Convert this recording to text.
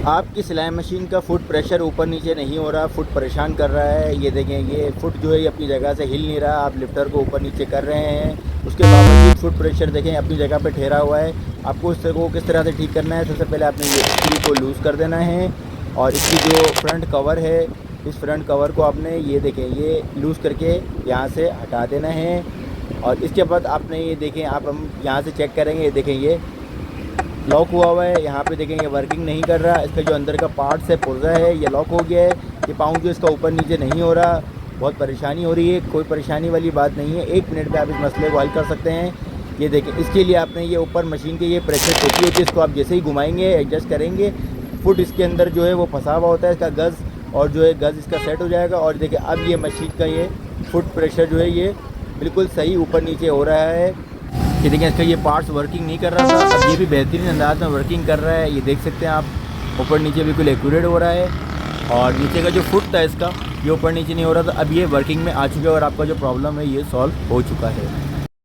आपकी सिलाई मशीन का फुट प्रेशर ऊपर नीचे नहीं हो रहा, फुट परेशान कर रहा है। ये देखें, ये फुट जो है ये अपनी जगह से हिल नहीं रहा। आप लिफ्टर को ऊपर नीचे कर रहे हैं, उसके बावजूद फुट प्रेशर देखें अपनी जगह पे ठहरा हुआ है। आपको इसको किस तरह से ठीक करना है, सबसे पहले आपने ये स्क्रू को लूज़ कर देना है और इसकी जो फ्रंट कवर है, इस फ्रंट कवर को आपने ये देखें ये लूज़ करके यहाँ से हटा देना है। और इसके बाद आपने ये देखें, हम यहाँ से चेक करेंगे, ये देखें ये लॉक हुआ है। यहाँ पे देखें ये वर्किंग नहीं कर रहा। इसका जो अंदर का पार्ट्स है, पुर्जा है, ये लॉक हो गया है। ये पाउंड जो इसका ऊपर नीचे नहीं हो रहा, बहुत परेशानी हो रही है। कोई परेशानी वाली बात नहीं है, 1 मिनट में आप इस मसले को हल कर सकते हैं। ये देखें, इसके लिए आपने ये ऊपर मशीन के ये प्रेशर टोपी होती है, इसको आप जैसे ही घुमाएंगे एडजस्ट करेंगे, फुट इसके अंदर जो है वो फंसा हुआ होता है, इसका गज़ और जो है गज़ इसका सेट हो जाएगा। और देखिए अब ये मशीन का ये फुट प्रेशर जो है ये बिल्कुल सही ऊपर नीचे हो रहा है। ये देखिए इसका ये पार्ट्स वर्किंग नहीं कर रहा था, अब ये भी बेहतरीन अंदाज में वर्किंग कर रहा है। ये देख सकते हैं आप, ऊपर नीचे बिल्कुल एक्यूरेट हो रहा है। और नीचे का जो फुट था इसका, ये ऊपर नीचे नहीं हो रहा था, अब ये वर्किंग में आ चुका है और आपका जो प्रॉब्लम है ये सॉल्व हो चुका है।